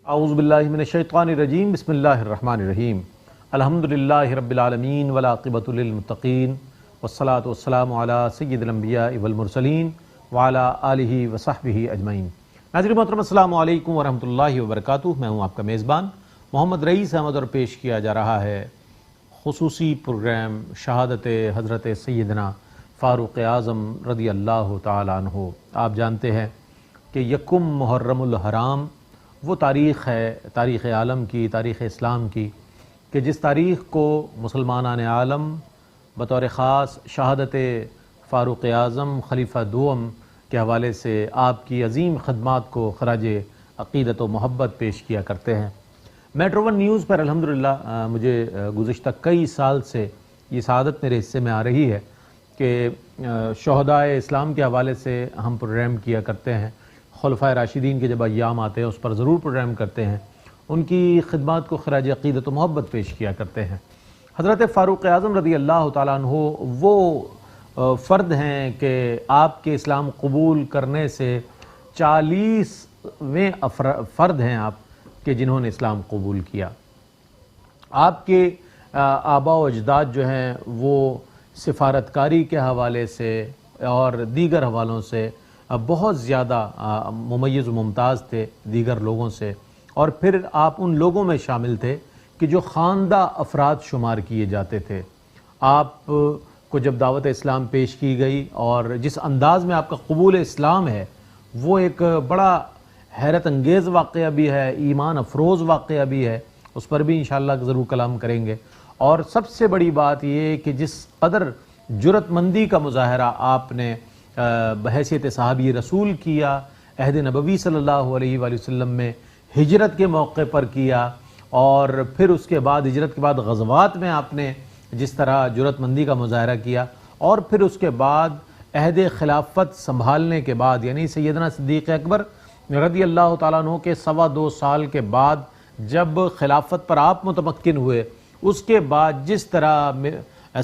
اعوذ باللہ من الشیطان الرجیم، بسم اللہ الرحمن الرحیم۔ الحمدللہ رب العالمین والعاقبۃ للمتقین والصلاۃ والسلام علی سید الانبیاء والمرسلین وعلی آلہ وصحبہ اجمعین۔ ناظرین محترم، السلام علیکم ورحمۃ اللہ وبرکاتہ۔ میں ہوں آپ کا میزبان محمد رئیس احمد، اور پیش کیا جا رہا ہے خصوصی پروگرام شہادت حضرت سیدنا فاروق اعظم رضی اللہ تعالی عنہ۔ آپ جانتے ہیں کہ یکم محرم الحرام وہ تاریخ ہے، تاریخ عالم کی، تاریخ اسلام کی، کہ جس تاریخ کو مسلمانان عالم بطور خاص شہادت فاروق اعظم خلیفہ دوم کے حوالے سے آپ کی عظیم خدمات کو خراج عقیدت و محبت پیش کیا کرتے ہیں۔ میٹرو ون نیوز پر الحمدللہ مجھے گزشتہ کئی سال سے یہ سعادت میرے حصے میں آ رہی ہے کہ شہدائے اسلام کے حوالے سے ہم پروگرام کیا کرتے ہیں۔ خلفائے راشدین کے جب ایام آتے ہیں اس پر ضرور پروگرام کرتے ہیں، ان کی خدمات کو خراج عقیدت و محبت پیش کیا کرتے ہیں۔ حضرت فاروق اعظم رضی اللہ تعالیٰ عنہ وہ فرد ہیں کہ آپ کے اسلام قبول کرنے سے 40ویں فرد ہیں آپ کہ جنہوں نے اسلام قبول کیا۔ آپ کے آباء و اجداد جو ہیں وہ سفارتکاری کے حوالے سے اور دیگر حوالوں سے بہت زیادہ ممیز و ممتاز تھے دیگر لوگوں سے، اور پھر آپ ان لوگوں میں شامل تھے کہ جو خواندہ افراد شمار کیے جاتے تھے۔ آپ کو جب دعوت اسلام پیش کی گئی اور جس انداز میں آپ کا قبول اسلام ہے وہ ایک بڑا حیرت انگیز واقعہ بھی ہے، ایمان افروز واقعہ بھی ہے، اس پر بھی انشاءاللہ ضرور کلام کریں گے۔ اور سب سے بڑی بات یہ کہ جس قدر جرأت مندی کا مظاہرہ آپ نے بحیثیت صحابی رسول کیا، عہد نبوی صلی اللہ علیہ وآلہ وسلم میں ہجرت کے موقع پر کیا، اور پھر اس کے بعد ہجرت کے بعد غزوات میں آپ نے جس طرح جرأت مندی کا مظاہرہ کیا، اور پھر اس کے بعد عہد خلافت سنبھالنے کے بعد، یعنی سیدنا صدیق اکبر رضی اللہ تعالیٰ عنہ کے 2.25 سال کے بعد جب خلافت پر آپ متمکن ہوئے، اس کے بعد جس طرح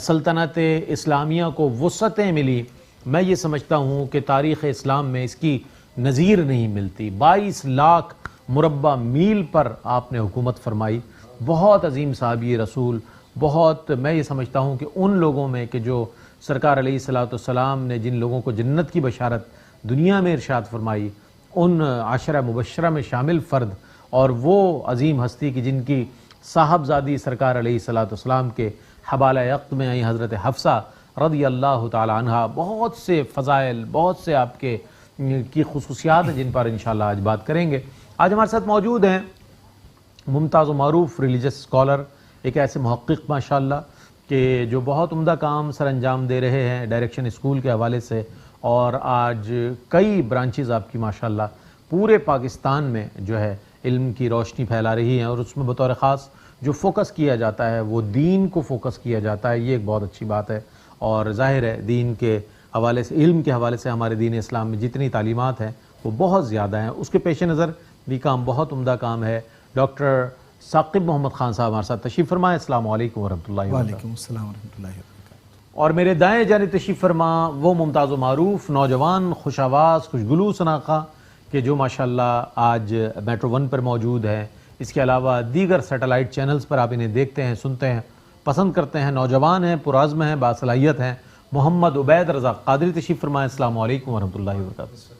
سلطنت اسلامیہ کو وسعتیں ملی، میں یہ سمجھتا ہوں کہ تاریخ اسلام میں اس کی نظیر نہیں ملتی۔ 22 لاکھ مربع میل پر آپ نے حکومت فرمائی۔ بہت عظیم صحابی رسول، بہت، میں یہ سمجھتا ہوں کہ ان لوگوں میں کہ جو سرکار علیہ الصلوۃ والسلام نے جن لوگوں کو جنت کی بشارت دنیا میں ارشاد فرمائی، ان عشرہ مبشرہ میں شامل فرد، اور وہ عظیم ہستی کی جن کی صاحبزادی سرکار علیہ الصلوۃ والسلام کے حبالہ عقد میں آئی حضرت حفصہ رضی اللہ تعالی عنہا، بہت سے فضائل، بہت سے آپ کے کی خصوصیات ہیں جن پر انشاءاللہ آج بات کریں گے۔ آج ہمارے ساتھ موجود ہیں ممتاز و معروف ریلیجس اسکالر، ایک ایسے محقق ماشاءاللہ کہ جو بہت عمدہ کام سر انجام دے رہے ہیں ڈائریکشن اسکول کے حوالے سے، اور آج کئی برانچز آپ کی ماشاءاللہ پورے پاکستان میں جو ہے علم کی روشنی پھیلا رہی ہیں، اور اس میں بطور خاص جو فوکس کیا جاتا ہے وہ دین کو فوکس کیا جاتا ہے۔ یہ ایک بہت اچھی بات ہے، اور ظاہر ہے دین کے حوالے سے، علم کے حوالے سے ہمارے دین اسلام میں جتنی تعلیمات ہیں وہ بہت زیادہ ہیں۔ اس کے پیش نظر بھی کام بہت عمدہ کام ہے۔ ڈاکٹر ثاقب محمد خان صاحب ہمارے ساتھ تشریف فرمائے۔ السلام علیکم ورحمۃ اللہ وبرکاتہ۔ وعلیکم السلام ورحمۃ اللہ وبرکاتہ۔ اور میرے دائیں جانب تشریف فرما وہ ممتاز و معروف نوجوان، خوش آواز، خوشگلو شناخہ کہ جو ماشاءاللہ آج میٹرو ون پر موجود ہے، اس کے علاوہ دیگر سیٹلائٹ چینلز پر آپ انہیں دیکھتے ہیں، سنتے ہیں، پسند کرتے ہیں۔ نوجوان ہیں، پرعزم ہیں، باصلاحیت ہیں۔ محمد عبید رضا قادری تشریف فرمائے۔ السلام علیکم ورحمۃ اللہ وبرکاتہ۔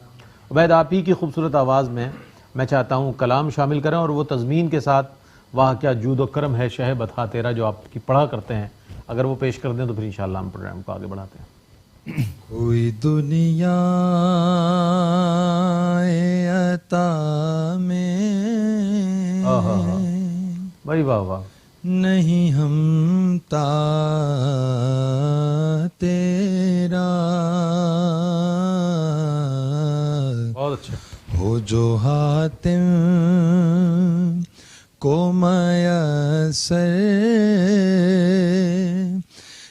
عبید، آپ ہی کی خوبصورت آواز میں میں چاہتا ہوں کلام شامل کریں، اور وہ تضمین کے ساتھ واہ کیا جود و کرم ہے شہ بتا تیرا جو آپ کی پڑھا کرتے ہیں، اگر وہ پیش کر دیں تو پھر انشاءاللہ ہم پروگرام کو آگے بڑھاتے ہیں۔ کوئی دنیا عطا میں بھائی واہ واہ، نہیں ہمتا تیرا، بہت اچھا۔ ہو جو حاتم کو میسر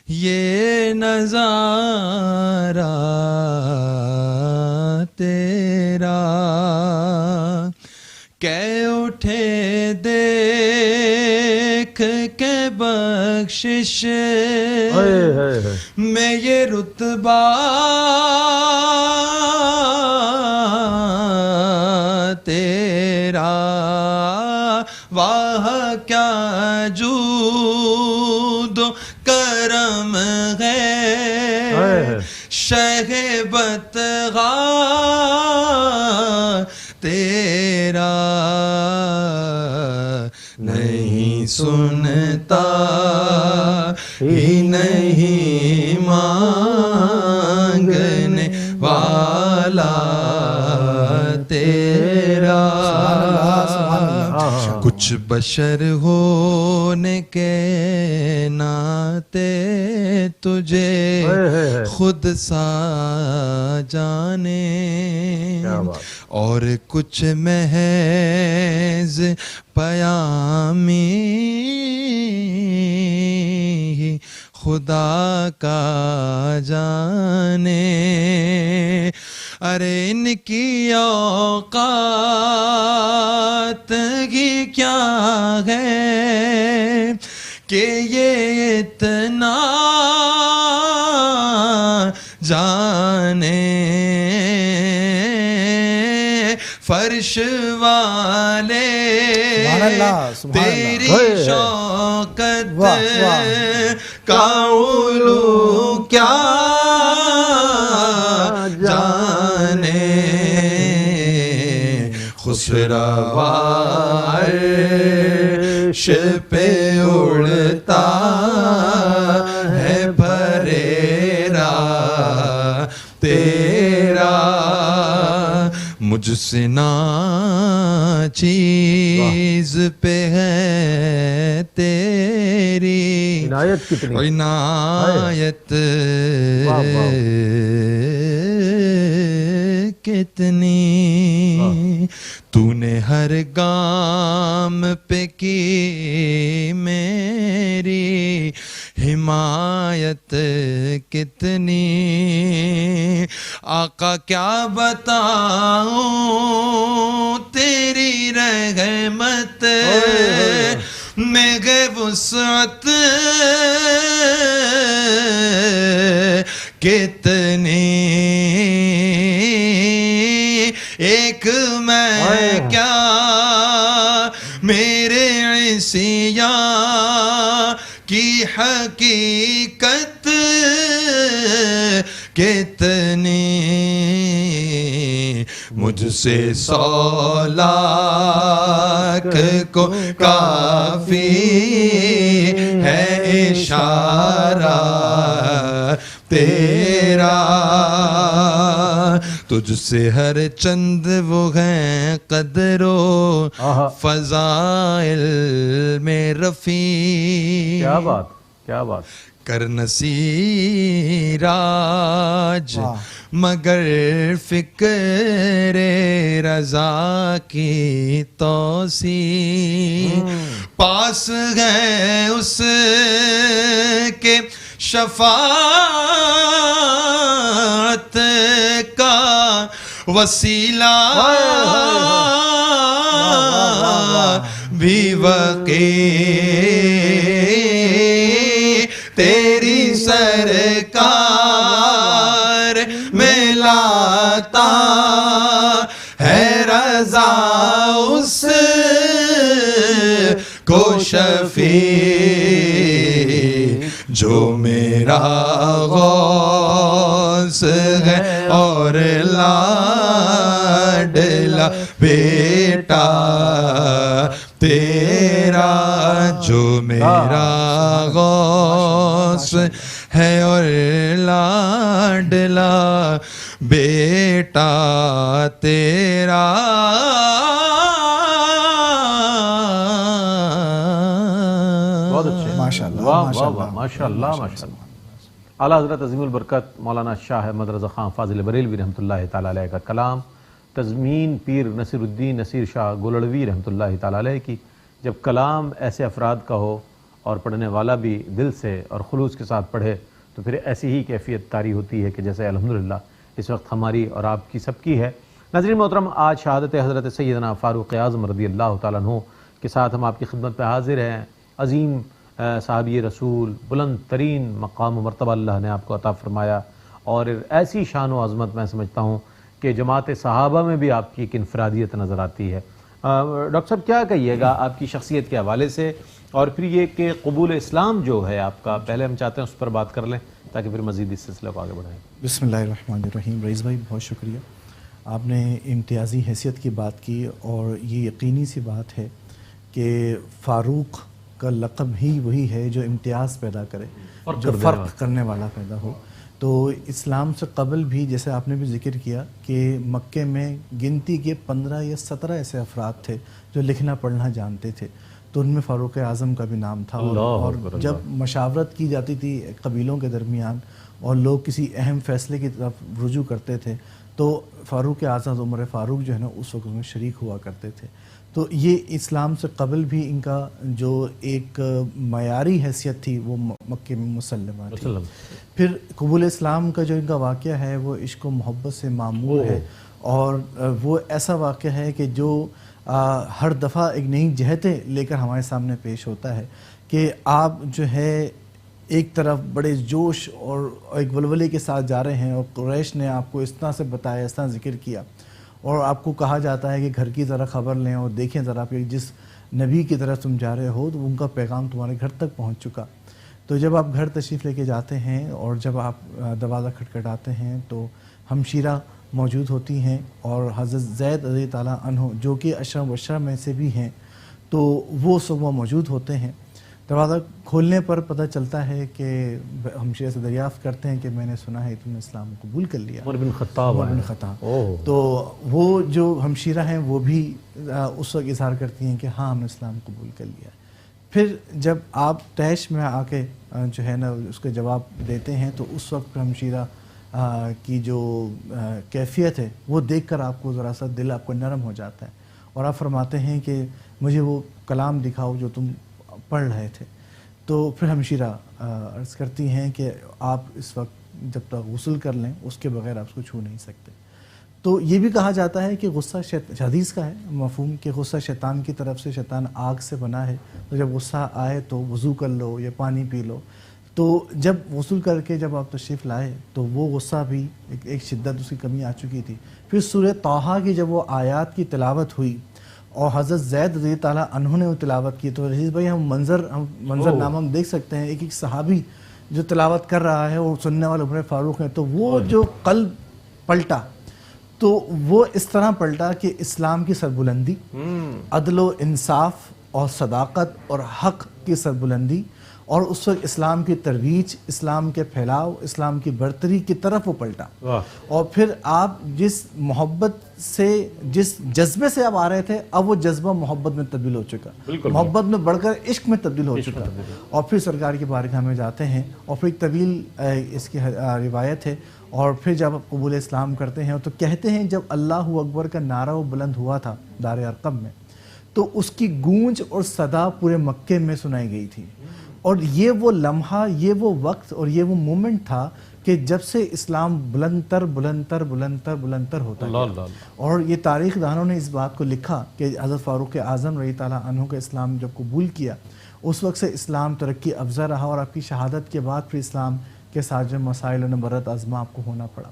یہ نظارہ تیرا، کہ اٹھے دیکھ کے بخشش میں یہ رتبہ شہبت تیرا نہیں سنتا ہی نہیں مانگنے والا تیرا کچھ بشر ہونے کے ناتے تجھے خود سا جانے اور کچھ محض پیامی خدا کا جانے ارے ان کی اوقات ہی کیا ہے کہ یہ اتنا جانے فرش والے تیری شوکت کا علو کیا جانے خسروا عرش پہ اڑتا ہے بھریرا تیرا مجھ سے نا چیز پہ ہے تیری عنایت کتنی عنایت کتنی تو نے ہر گام پہ کی میری حمایت کتنی آقا کیا بتاؤں تیری رحمت میں ہے وسعت کتنی ایک میں کیا میرے عصیاں کی حقیقت کتنی مجھ سے 100 لاکھ کو کافی ہے اشارہ تیرا تجھ سے ہر چند وہ ہیں قدر و فضائل میں رفیع کیا بات کیا بات کر نصیراج مگر فکر رضا کی توسیع پاس ہے اس کے شفاعت کا وسیلہ بھی وقی تیری سرکار میں لاتا ہے رضا اس کو شفیع جو میرا غوث ہے اور لاڈلا بیٹا تیرا جو میرا غوث ہے اور لاڈلا بیٹا تیرا ماشاء اللہ اعلیٰ حضرت عظیم البرکت مولانا شاہ احمد رضا خان فاضل بریلوی رحمۃ اللہ تعالیٰ علیہ کا کلام تضمین پیر نصیر الدین نصیر شاہ گولڑوی رحمۃ اللہ تعالیٰ علیہ کی جب کلام ایسے افراد کا ہو اور پڑھنے والا بھی دل سے اور خلوص کے ساتھ پڑھے تو پھر ایسی ہی کیفیت طاری ہوتی ہے کہ جیسے الحمدللہ اس وقت ہماری اور آپ کی سب کی ہے۔ ناظرین محترم، آج شہادت حضرت سیدنا فاروق اعظم رضی اللہ تعالیٰ عنہ کے ساتھ ہم آپ کی خدمت پہ حاضر ہیں۔ عظیم صحابی رسول، بلند ترین مقام و مرتبہ اللہ نے آپ کو عطا فرمایا، اور ایسی شان و عظمت میں سمجھتا ہوں کہ جماعت صحابہ میں بھی آپ کی ایک انفرادیت نظر آتی ہے۔ ڈاکٹر صاحب کیا کہیے گا آپ کی شخصیت کے حوالے سے، اور پھر یہ کہ قبول اسلام جو ہے آپ کا، پہلے ہم چاہتے ہیں اس پر بات کر لیں تاکہ پھر مزید اس سلسلے کو آگے بڑھائیں. بسم اللہ الرحمن الرحیم. رئیس بھائی بہت شکریہ, آپ نے امتیازی حیثیت کی بات کی, اور یہ یقینی سی بات ہے کہ فاروق کا لقب ہی وہی ہے جو امتیاز پیدا کرے, جو فرق کرنے والا پیدا ہو. تو اسلام سے قبل بھی جیسے آپ نے بھی ذکر کیا کہ مکے میں گنتی کے 15 یا 17 ایسے افراد تھے جو لکھنا پڑھنا جانتے تھے, تو ان میں فاروق اعظم کا بھی نام تھا. اور جب مشاورت کی جاتی تھی قبیلوں کے درمیان اور لوگ کسی اہم فیصلے کی طرف رجوع کرتے تھے, تو فاروق اعظم عمر فاروق جو ہے نا اس وقت میں شریک ہوا کرتے تھے. تو یہ اسلام سے قبل بھی ان کا جو ایک معیاری حیثیت تھی وہ مکہ میں مسلمہ تھی. پھر قبول اسلام کا جو ان کا واقعہ ہے وہ عشق و محبت سے معمور ہے, اور وہ ایسا واقعہ ہے کہ جو ہر دفعہ ایک نئی جہتیں لے کر ہمارے سامنے پیش ہوتا ہے کہ آپ جو ہے ایک طرف بڑے جوش اور ایک ولولے کے ساتھ جا رہے ہیں, اور قریش نے آپ کو اس طرح سے بتایا, اس طرح ذکر کیا, اور آپ کو کہا جاتا ہے کہ گھر کی ذرا خبر لیں اور دیکھیں ذرا کہ جس نبی کی طرف تم جا رہے ہو تو ان کا پیغام تمہارے گھر تک پہنچ چکا. تو جب آپ گھر تشریف لے کے جاتے ہیں اور جب آپ دروازہ کھٹکھٹاتے ہیں تو ہمشیرہ موجود ہوتی ہیں, اور حضرت زید رضی تعالیٰ عنہ جو کہ اشرف مبشرہ میں سے بھی ہیں, تو وہ سب وہ موجود ہوتے ہیں. دروازہ کھولنے پر پتہ چلتا ہے کہ ہمشیرہ سے دریافت کرتے ہیں کہ میں نے سنا ہے تم نے اسلام قبول کر لیا. عمر بن خطاب. تو وہ جو ہمشیرہ ہیں وہ بھی اس وقت اظہار کرتی ہیں کہ ہاں ہم نے اسلام قبول کر لیا. پھر جب آپ تیش میں آ کے جو ہے نا اس کے جواب دیتے ہیں تو اس وقت ہمشیرہ کی جو کیفیت ہے وہ دیکھ کر آپ کو ذرا سا دل آپ کو نرم ہو جاتا ہے, اور آپ فرماتے ہیں کہ مجھے وہ کلام دکھاؤ جو تم پڑھ رہے تھے. تو پھر ہمشیرہ عرض کرتی ہیں کہ آپ اس وقت جب تک غسل کر لیں اس کے بغیر آپ اس کو چھو نہیں سکتے. تو یہ بھی کہا جاتا ہے کہ غصہ حدیث کا ہے مفہوم کہ غصہ شیطان کی طرف سے, شیطان آگ سے بنا ہے, تو جب غصہ آئے تو وضو کر لو یا پانی پی لو. تو جب غسل کر کے جب آپ تشریف لائے تو وہ غصہ بھی ایک شدت اس کی کمی آ چکی تھی. پھر سورہ طٰہٰ کی جب وہ آیات کی تلاوت ہوئی اور حضرت زید رضی تعالیٰ عنہ نے وہ تلاوت کی, تو عزیز بھائی ہم منظر نامہ ہم دیکھ سکتے ہیں, ایک صحابی جو تلاوت کر رہا ہے وہ سننے والے عمر فاروق ہیں, تو وہ جو قلب پلٹا تو وہ اس طرح پلٹا کہ اسلام کی سربلندی, عدل و انصاف اور صداقت اور حق کی سربلندی, اور اس وقت اسلام کی ترویج, اسلام کے پھیلاؤ, اسلام کی برتری کی طرف وہ پلٹا. اور پھر آپ جس محبت سے, جس جذبے سے آپ آ رہے تھے, اب وہ جذبہ محبت میں تبدیل ہو چکا, محبت میں بڑھ کر عشق میں تبدیل ہو چکا. اور پھر سرکار کی بارگاہ میں جاتے ہیں, اور پھر ایک طویل اس کی روایت ہے. اور پھر جب آپ قبول اسلام کرتے ہیں تو کہتے ہیں جب اللہ اکبر کا نعرہ وہ بلند ہوا تھا دار ارقم میں, تو اس کی گونج اور صدا پورے مکے میں سنائی گئی تھی. اور یہ وہ لمحہ, یہ وہ وقت اور یہ وہ مومنٹ تھا کہ جب سے اسلام بلند تر ہوتا گیا. اور یہ تاریخ دانوں نے اس بات کو لکھا کہ حضرت فاروق اعظم رضی تعالیٰ عنہ کا اسلام جب قبول کیا اس وقت سے اسلام ترقی افزا رہا, اور آپ کی شہادت کے بعد پھر اسلام کے ساتھ مسائل و نبرت آزما آپ کو ہونا پڑا.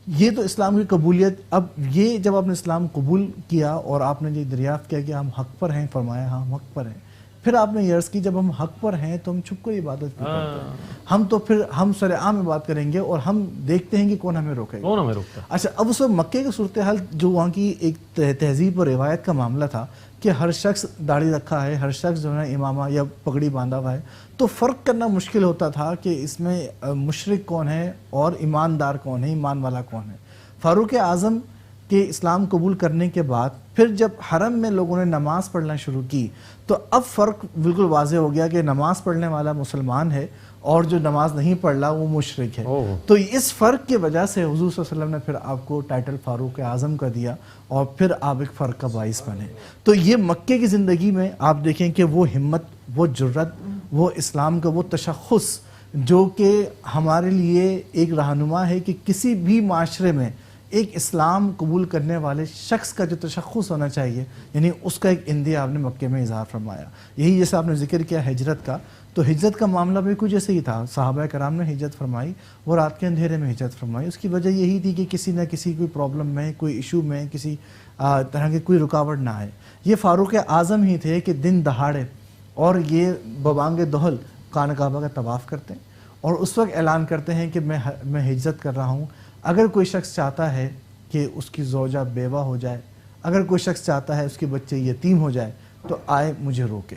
یہ تو اسلام کی قبولیت. اب یہ جب آپ نے اسلام قبول کیا اور آپ نے یہ دریافت کیا کہ ہم حق پر ہیں, فرمایا ہاں ہم حق پر ہیں. پھر آپ نے یہ عرض کی جب ہم حق پر ہیں تو ہم چھپ کر عبادت بھی کرتے ہیں, ہم تو پھر ہم سر عام عبادت کریں گے اور ہم دیکھتے ہیں کہ کون ہمیں روکے گا, کون ہمیں روکتا ہے. اچھا, اب اس وقت مکے کی صورتحال جو وہاں کی ایک تہذیب اور روایت کا معاملہ تھا کہ ہر شخص داڑھی رکھا ہے, ہر شخص جو ہے امامہ یا پگڑی باندھا ہوا ہے, تو فرق کرنا مشکل ہوتا تھا کہ اس میں مشرک کون ہے اور ایماندار کون ہے, ایمان والا کون ہے. فاروق اعظم کے اسلام قبول کرنے کے بعد پھر جب حرم میں لوگوں نے نماز پڑھنا شروع کی تو اب فرق بالکل واضح ہو گیا کہ نماز پڑھنے والا مسلمان ہے اور جو نماز نہیں پڑھ رہا وہ مشرک ہے. تو اس فرق کی وجہ سے حضور صلی اللہ علیہ وسلم نے پھر آپ کو ٹائٹل فاروق اعظم کا دیا, اور پھر آپ ایک فرق کا باعث بنے. تو یہ مکے کی زندگی میں آپ دیکھیں کہ وہ ہمت, وہ جرت, وہ اسلام کا وہ تشخص جو کہ ہمارے لیے ایک رہنما ہے کہ کسی بھی معاشرے میں ایک اسلام قبول کرنے والے شخص کا جو تشخص ہونا چاہیے, یعنی اس کا ایک اندیا آپ نے مکے میں اظہار فرمایا. یہی جیسے آپ نے ذکر کیا ہجرت کا, تو ہجرت کا معاملہ بھی کچھ ایسے ہی تھا. صحابہ کرام نے ہجرت فرمائی, وہ رات کے اندھیرے میں ہجرت فرمائی. اس کی وجہ یہی تھی کہ کسی نہ کسی کوئی پرابلم میں, کوئی ایشو میں, کسی طرح کی کوئی رکاوٹ نہ آئے. یہ فاروق اعظم ہی تھے کہ دن دہاڑے اور یہ ببانگ دہل خانہ کعبہ کا طواف کرتے ہیں, اور اس وقت اعلان کرتے ہیں کہ میں ہجرت کر رہا ہوں. اگر کوئی شخص چاہتا ہے کہ اس کی زوجہ بیوہ ہو جائے, اگر کوئی شخص چاہتا ہے اس کے بچے یتیم ہو جائے, تو آئے مجھے روکے.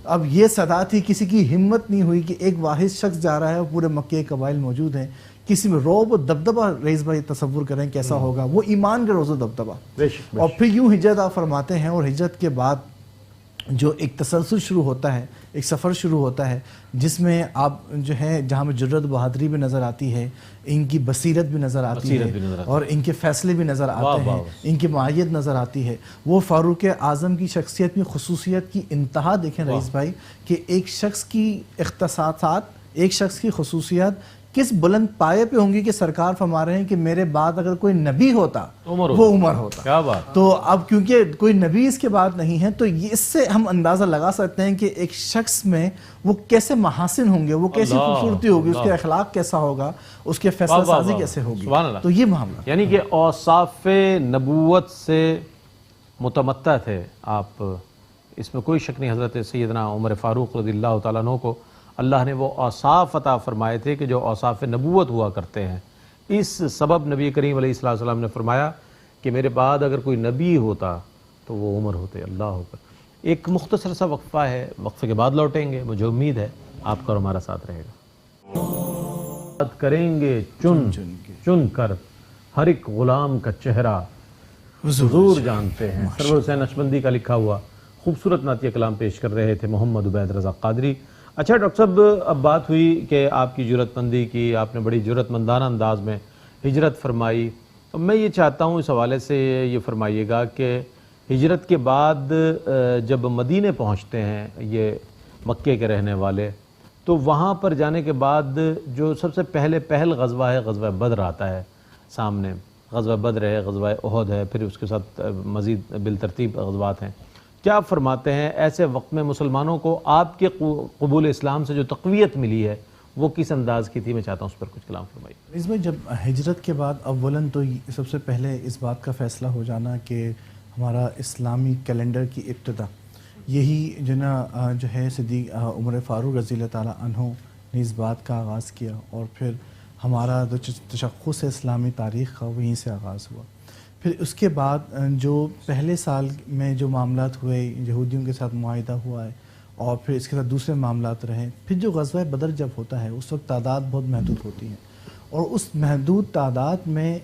اب یہ صدا تھی, کسی کی ہمت نہیں ہوئی کہ ایک واحد شخص جا رہا ہے, پورے مکے کے قبائل موجود ہیں, کسی میں رعب و دبدبہ. رئیس بھائی تصور کریں کیسا ہوگا وہ ایمان کا روز و دبدبہ. اور پھر یوں ہجرت آپ فرماتے ہیں, اور ہجرت کے بعد جو ایک تسلسل شروع ہوتا ہے, ایک سفر شروع ہوتا ہے, جس میں آپ جو ہے جہاں میں جرت بہادری بھی نظر آتی ہے, ان کی بصیرت بھی نظر آتی ہے, اور ان کے فیصلے بھی نظر آتے ہیں, ان کی معیت نظر آتی ہے. وہ فاروق اعظم کی شخصیت میں خصوصیت کی انتہا دیکھیں رئیس بھائی, کہ ایک شخص کی اختصاصات, ایک شخص کی خصوصیات کس بلند پائے پہ ہوں گی کہ سرکار فرما رہے ہیں کہ میرے بعد اگر کوئی نبی ہوتا وہ عمر ہوتا. کیا بات. تو اب کیونکہ کوئی نبی اس کے بعد نہیں ہے, تو اس سے ہم اندازہ لگا سکتے ہیں کہ ایک شخص میں وہ کیسے محاسن ہوں گے, وہ کیسی خوبصورتی ہوگی, اس کے اخلاق کیسا ہوگا, اس کے فیصلہ سازی کیسے ہوگی. تو یہ معاملہ یعنی کہ اوصاف نبوت سے متمتع تھے آپ, اس میں کوئی شک نہیں. حضرت سیدنا عمر فاروق رضی اللہ تعالیٰ عنہ کو اللہ نے وہ اوصاف عطا فرمائے تھے کہ جو اوصاف نبوت ہوا کرتے ہیں. اس سبب نبی کریم علیہ السلام نے فرمایا کہ میرے بعد اگر کوئی نبی ہوتا تو وہ عمر ہوتے. اللہ اکبر. ایک مختصر سا وقفہ ہے, وقفے کے بعد لوٹیں گے. مجھے امید ہے آپ کا اور ہمارا ساتھ رہے گا. بات کریں گے چن کر ہر ایک غلام کا چہرہ حضور جانتے ہیں. سرور حسین نقشبندی کا لکھا ہوا خوبصورت نعتیہ کلام پیش کر رہے تھے محمد عبید رضا قادری. اچھا ڈاکٹر صاحب, اب بات ہوئی کہ آپ کی جرت مندی کی, آپ نے بڑی جرت مندانہ انداز میں ہجرت فرمائی. میں یہ چاہتا ہوں اس حوالے سے یہ فرمائیے گا کہ ہجرت کے بعد جب مدینے پہنچتے ہیں یہ مکے کے رہنے والے, تو وہاں پر جانے کے بعد جو سب سے پہل غزوہ ہے, غزوہ بدر آتا ہے سامنے. غزوہ بدر ہے, غزوہ احد ہے, پھر اس کے ساتھ مزید بالترتیب غزوات ہیں. کیا آپ فرماتے ہیں ایسے وقت میں مسلمانوں کو آپ کے قبول اسلام سے جو تقویت ملی ہے وہ کس انداز کی تھی؟ میں چاہتا ہوں اس پر کچھ کلام فرمائیے. اس میں جب ہجرت کے بعد اولاً تو سب سے پہلے اس بات کا فیصلہ ہو جانا کہ ہمارا اسلامی کیلنڈر کی ابتدا یہی جو ہے صدیق عمر فاروق رضی اللہ تعالیٰ عنہ نے اس بات کا آغاز کیا, اور پھر ہمارا جو تشخص اسلامی تاریخ کا وہیں سے آغاز ہوا. پھر اس کے بعد جو پہلے سال میں جو معاملات ہوئے, یہودیوں کے ساتھ معاہدہ ہوا ہے, اور پھر اس کے ساتھ دوسرے معاملات رہے. پھر جو غزوہ بدر جب ہوتا ہے اس وقت تعداد بہت محدود ہوتی ہے, اور اس محدود تعداد میں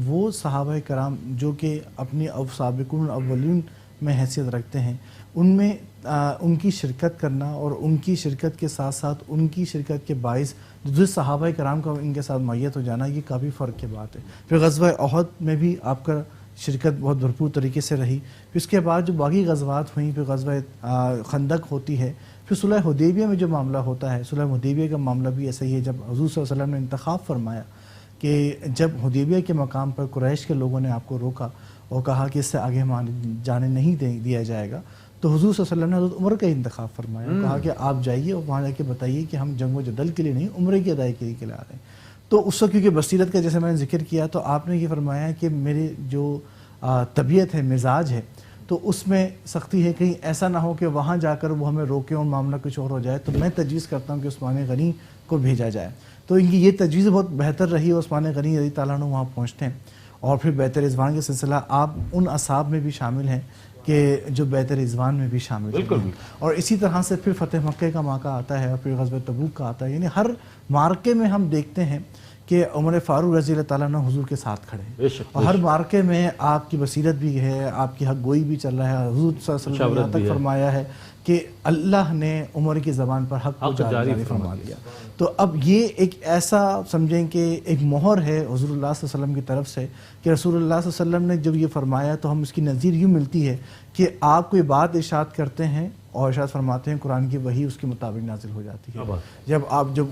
وہ صحابہ کرام جو کہ اپنی سابقون الاولین میں حیثیت رکھتے ہیں, ان میں ان کی شرکت کرنا, اور ان کی شرکت کے ساتھ ساتھ ان کی شرکت کے باعث جو صحابہ کرام کا ان کے ساتھ معیت ہو جانا, یہ کافی فرق کی بات ہے. پھر غزوہ احد میں بھی آپ کا شرکت بہت بھرپور طریقے سے رہی. پھر اس کے بعد جو باقی غزوات ہوئیں, پھر غزوہ خندق ہوتی ہے, پھر صلح حدیبیہ میں جو معاملہ ہوتا ہے, صلح حدیبیہ کا معاملہ بھی ایسا ہی ہے. جب حضور صلی اللہ علیہ وسلم نے انتخاب فرمایا کہ جب حدیبیہ کے مقام پر قریش کے لوگوں نے آپ کو روکا اور کہا کہ اس سے آگے جانے نہیں دیا جائے گا, تو حضور صلی اللہ علیہ وسلم نے حضرت عمر کا انتخاب فرمایا, کہا کہ آپ جائیے اور وہاں جا کے بتائیے کہ ہم جنگ و جدل کے لیے نہیں, عمرے کی ادائیگی کے لیے آ رہے ہیں. تو اس وقت کیونکہ بصیرت کا جیسے میں نے ذکر کیا, تو آپ نے یہ فرمایا کہ میری جو طبیعت ہے, مزاج ہے, تو اس میں سختی ہے, کہیں ایسا نہ ہو کہ وہاں جا کر وہ ہمیں روکیں اور معاملہ کچھ اور ہو جائے. تو میں تجویز کرتا ہوں کہ عثمان غنی کو بھیجا جائے. تو ان کی یہ تجویز بہت بہتر رہی, عثمان غنی رضی تعالیٰ عنہ وہاں پہنچتے ہیں, اور پھر بیت رضوان کا سلسلہ آپ ان اصحاب میں بھی شامل ہیں کہ جو بیت رضوان میں بھی شامل ہیں. اور اسی طرح سے پھر فتح مکہ کا موقع آتا ہے, اور پھر غزوہ تبوک کا آتا ہے. یعنی ہر معرکے میں ہم دیکھتے ہیں کہ عمر فاروق رضی اللہ تعالیٰ عنہ حضور کے ساتھ کھڑے ہیں, اور ہر معرکے میں آپ کی بصیرت بھی ہے, آپ کی حق گوئی بھی چل رہا ہے. حضور صلی اللہ علیہ وسلم نے یہاں تک فرمایا ہے کہ اللہ نے عمر کی زبان پر حق کو جاری فرما دیا. تو اب یہ ایک ایسا سمجھیں کہ ایک مہر ہے حضور اللہ صلی اللہ علیہ وسلم کی طرف سے کہ رسول اللہ صلی اللہ علیہ وسلم نے جب یہ فرمایا تو ہم اس کی نظیر یوں ملتی ہے کہ آپ کوئی بات ارشاد کرتے ہیں اور ارشاد فرماتے ہیں, قرآن کی وحی اس کے مطابق نازل ہو جاتی ہے. جب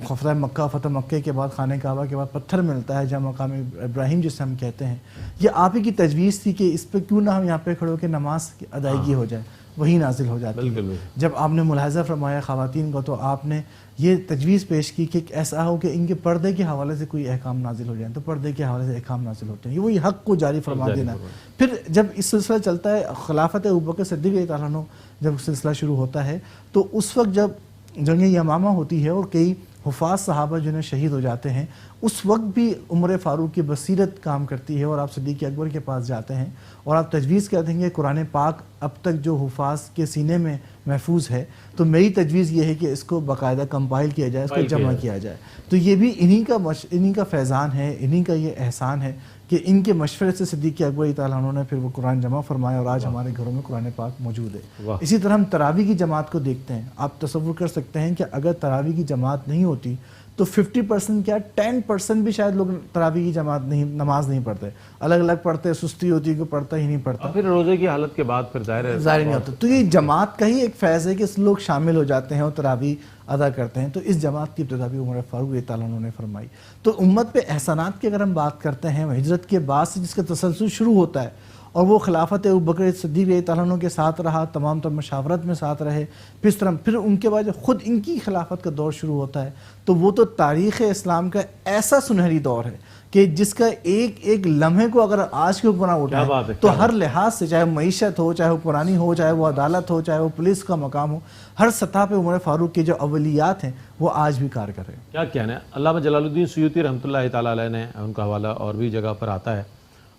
فتح مکہ کے بعد خانہ کعبہ کے بعد پتھر ملتا ہے جہاں مقام ابراہیم جسے ہم کہتے ہیں, یہ آپ ہی کی تجویز تھی کہ اس پہ کیوں نہ ہم یہاں پہ کھڑے ہو کے نماز کی ادائیگی ہو جائے, وہی نازل ہو جاتی ہے. جب آپ نے ملاحظہ فرمایا خواتین کو, تو آپ نے یہ تجویز پیش کی کہ ایسا ہو کہ ان کے پردے کے حوالے سے کوئی احکام نازل ہو جائیں, تو پردے کے حوالے سے احکام نازل ہوتے ہیں. یہ وہی حق کو جاری فرما دینا. پھر جب اس سلسلہ چلتا ہے, خلافت ابوبکر صدیق رضی اللہ عنہ جب سلسلہ شروع ہوتا ہے, تو اس وقت جب جنگ یمامہ ہوتی ہے اور کئی حفاظ صحابہ جنہیں شہید ہو جاتے ہیں، اس وقت بھی عمر فاروق کی بصیرت کام کرتی ہے، اور آپ صدیق اکبر کے پاس جاتے ہیں اور آپ تجویز کرتے ہیں کہ قرآن پاک اب تک جو حفاظ کے سینے میں محفوظ ہے، تو میری تجویز یہ ہے کہ اس کو باقاعدہ کمپائل کیا جائے، اس کو جمع کیا جائے۔ تو یہ بھی انہی کا فیضان ہے، انہی کا یہ احسان ہے کہ ان کے مشورے سے صدیق اکبر تعالیٰ عنہ نے پھر وہ قرآن جمع فرمایا، اور آج ہمارے گھروں میں قرآن پاک موجود ہے۔ اسی طرح ہم تراویح کی جماعت کو دیکھتے ہیں، آپ تصور کر سکتے ہیں کہ اگر تراویح کی جماعت نہیں ہوتی تو 50% کیا 10% بھی شاید لوگ تراویح کی جماعت نماز نہیں پڑھتے، الگ الگ پڑھتے، سستی ہوتی ہے کہ پڑھتا ہی نہیں پڑھتا، پھر روزے کی حالت کے بعد پھر ظاہر نہیں ہوتا۔ تو یہ جماعت کا ہی ایک فیض ہے کہ اس لوگ شامل ہو جاتے ہیں اور تراویح ادا کرتے ہیں۔ تو اس جماعت کی ابتدا بھی عمر فاروق تعالیٰ عنہ نے فرمائی۔ تو امت پہ احسانات کی اگر ہم بات کرتے ہیں، ہجرت کے بعد سے جس کا تسلسل شروع ہوتا ہے، اور وہ خلافت ابوبکر صدیق تعالیٰ عنہ کے ساتھ رہا، تمام تر مشاورت میں ساتھ رہے، پھر ان کے بعد خود ان کی خلافت کا دور شروع ہوتا ہے، تو وہ تو تاریخ اسلام کا ایسا سنہری دور ہے کہ جس کا ایک ایک لمحے کو اگر آج کے حکمراں اٹھائے تو ہر لحاظ سے، چاہے معیشت ہو، چاہے حکمرانی ہو، چاہے وہ عدالت ہو، چاہے وہ پولیس کا مقام ہو، ہر سطح پہ عمر فاروق کے جو اولیات ہیں وہ آج بھی کار کر رہے ہیں۔ کیا کہنا ہے؟ علامہ جلال الدین سیوطی رحمۃ اللہ تعالیٰ علیہ نے، ان کا حوالہ اور بھی جگہ پر آتا ہے،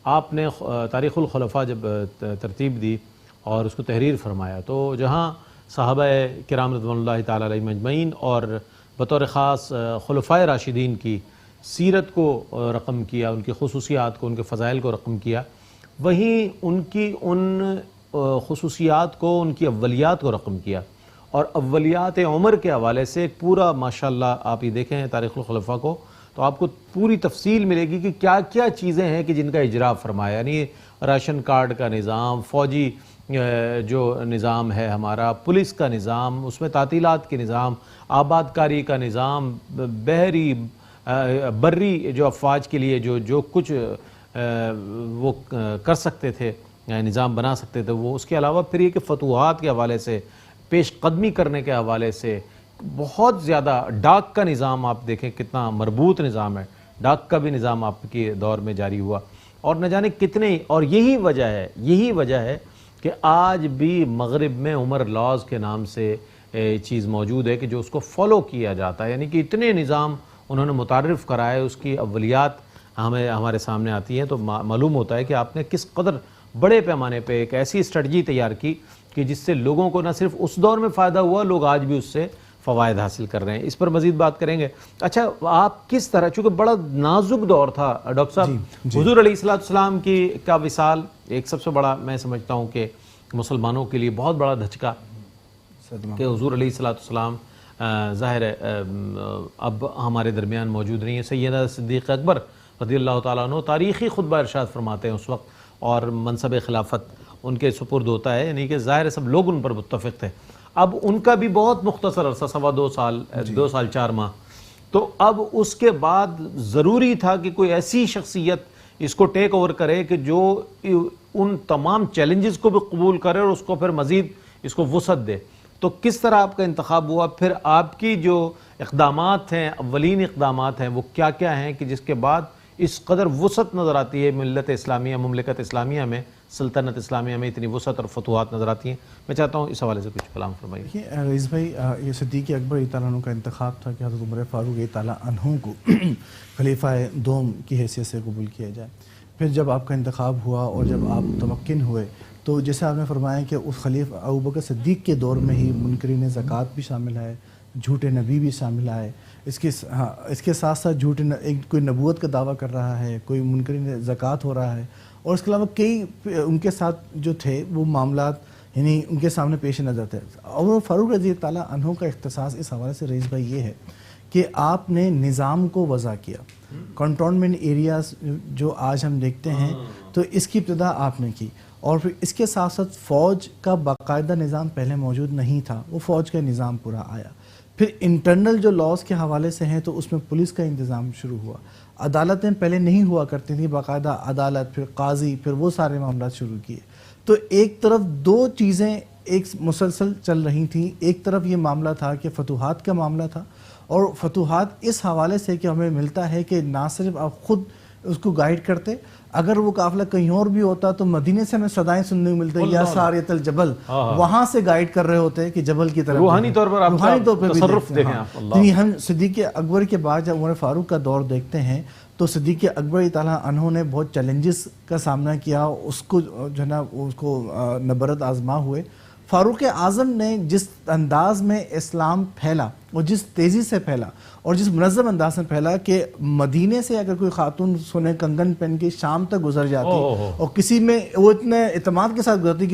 آپ نے تاریخ الخلفاء جب ترتیب دی اور اس کو تحریر فرمایا، تو جہاں صحابہ کرام رضوان اللہ تعالیٰ علیہم اجمعین اور بطور خاص خلفائے راشدین کی سیرت کو رقم کیا، ان کی خصوصیات کو، ان کے فضائل کو رقم کیا، وہیں ان کی ان خصوصیات کو، ان کی اولیات کو رقم کیا، اور اولیات عمر کے حوالے سے ایک پورا ماشاءاللہ آپ یہ دیکھیں تاریخ الخلفاء کو تو آپ کو پوری تفصیل ملے گی کہ کیا کیا چیزیں ہیں کہ جن کا اجرا فرمایا، یعنی راشن کارڈ کا نظام، فوجی جو نظام ہے ہمارا، پولیس کا نظام، اس میں تعطیلات کے نظام، آباد کاری کا نظام، بحری بری جو افواج کے لیے جو کچھ وہ کر سکتے تھے، نظام بنا سکتے تھے وہ، اس کے علاوہ پھر یہ کہ فتوحات کے حوالے سے، پیش قدمی کرنے کے حوالے سے بہت زیادہ، ڈاک کا نظام آپ دیکھیں کتنا مربوط نظام ہے، ڈاک کا بھی نظام آپ کے دور میں جاری ہوا، اور نہ جانے کتنے، اور یہی وجہ ہے کہ آج بھی مغرب میں عمر لاز کے نام سے چیز موجود ہے کہ جو اس کو فالو کیا جاتا ہے، یعنی کہ اتنے نظام انہوں نے متعارف کرائے، اس کی اولیات ہمارے سامنے آتی ہیں، تو معلوم ہوتا ہے کہ آپ نے کس قدر بڑے پیمانے پہ ایک ایسی اسٹریٹجی تیار کی کہ جس سے لوگوں کو نہ صرف اس دور میں فائدہ ہوا، لوگ آج بھی اس سے فوائد حاصل کر رہے ہیں۔ اس پر مزید بات کریں گے۔ اچھا، آپ کس طرح، چونکہ بڑا نازک دور تھا ڈاکٹر صاحب، حضور علیہ السلام کا وصال ایک سب سے بڑا، میں سمجھتا ہوں کہ مسلمانوں کے لیے بہت بڑا دھچکا کہ حضور علیہ السلام ظاہر ہے اب ہمارے درمیان موجود نہیں ہے۔ سیدنا صدیق اکبر رضی اللہ تعالیٰ عنہ تاریخی خطبہ ارشاد فرماتے ہیں اس وقت، اور منصب خلافت ان کے سپرد ہوتا ہے، یعنی کہ ظاہر سب لوگ ان پر متفق تھے۔ اب ان کا بھی بہت مختصر عرصہ، 2 سال 4 ماہ، تو اب اس کے بعد ضروری تھا کہ کوئی ایسی شخصیت اس کو ٹیک اوور کرے کہ جو ان تمام چیلنجز کو بھی قبول کرے اور اس کو پھر مزید اس کو وسعت دے۔ تو کس طرح آپ کا انتخاب ہوا؟ پھر آپ کی جو اقدامات ہیں، اولین اقدامات ہیں، وہ کیا کیا ہیں کہ جس کے بعد اس قدر وسعت نظر آتی ہے ملت اسلامیہ، مملکت اسلامیہ میں، سلطنت اسلامیہ میں اتنی وسعت اور فتوحات نظر آتی ہیں؟ میں چاہتا ہوں اس حوالے سے کچھ کلام فرمائیے۔ رئیس بھائی، یہ صدیق اکبر تعالیٰ عنہ کا انتخاب تھا کہ حضرت عمر فاروق تعالیٰ عنہ کو خلیفہ دوم کی حیثیت سے قبول کیا جائے۔ پھر جب آپ کا انتخاب ہوا اور جب آپ متمکن ہوئے، تو جیسے آپ نے فرمایا کہ اس خلیفہ ابوبکر صدیق کے دور میں ہی منکرین زکوٰۃ بھی شامل ہے، جھوٹے نبی بھی شامل آئے، اس کے ساتھ ساتھ کوئی نبوت کا دعویٰ کر رہا ہے، کوئی منکرین زکوٰۃ ہو رہا ہے، اور اس کے علاوہ کئی ان کے ساتھ جو تھے وہ معاملات یعنی ان کے سامنے پیش نظر تھے۔ عمر فاروق رضی تعالیٰ عنہ کا اختصاص اس حوالے سے رئیس بھائی یہ ہے کہ آپ نے نظام کو وضع کیا، کنٹونمنٹ ایریاز جو آج ہم دیکھتے ہیں، تو اس کی ابتدا آپ نے کی، اور پھر اس کے ساتھ ساتھ فوج کا باقاعدہ نظام پہلے موجود نہیں تھا، وہ فوج کا نظام پورا آیا۔ پھر انٹرنل جو لاز کے حوالے سے ہیں تو اس میں پولیس کا انتظام شروع ہوا، عدالتیں پہلے نہیں ہوا کرتی تھیں، باقاعدہ عدالت، پھر قاضی، پھر وہ سارے معاملات شروع کیے۔ تو ایک طرف 2 چیزیں ایک مسلسل چل رہی تھیں، ایک طرف یہ معاملہ تھا کہ فتوحات کا معاملہ تھا، اور فتوحات اس حوالے سے کہ ہمیں ملتا ہے کہ نہ صرف آپ خود اس کو گائیڈ کرتے، اگر وہ قافلہ کہیں اور بھی ہوتا تو مدینے سے ہمیں صدائیں سننے کو ملتے یا ساریت الجبل، وہاں سے گائیڈ کر رہے ہوتے کہ جبل کی طرف روحانی طور پر آپ کا تصرف دیکھیں آپ. یعنی ہم صدیق اکبر کے بعد جب عمر فاروق کا دور دیکھتے ہیں تو صدیق اکبر تعالیٰ عنہ نے بہت چیلنجز کا سامنا کیا، اس کو جو ہے نا اس کو نبرد آزما ہوئے. فاروق اعظم نے جس انداز میں اسلام پھیلا اور جس تیزی سے پھیلا اور جس منظم انداز میں پھیلا کہ مدینے سے اگر کوئی خاتون سونے کنگن پہن کے شام تک گزر جاتی اور کسی میں وہ اتنے اعتماد کے ساتھ گزرتی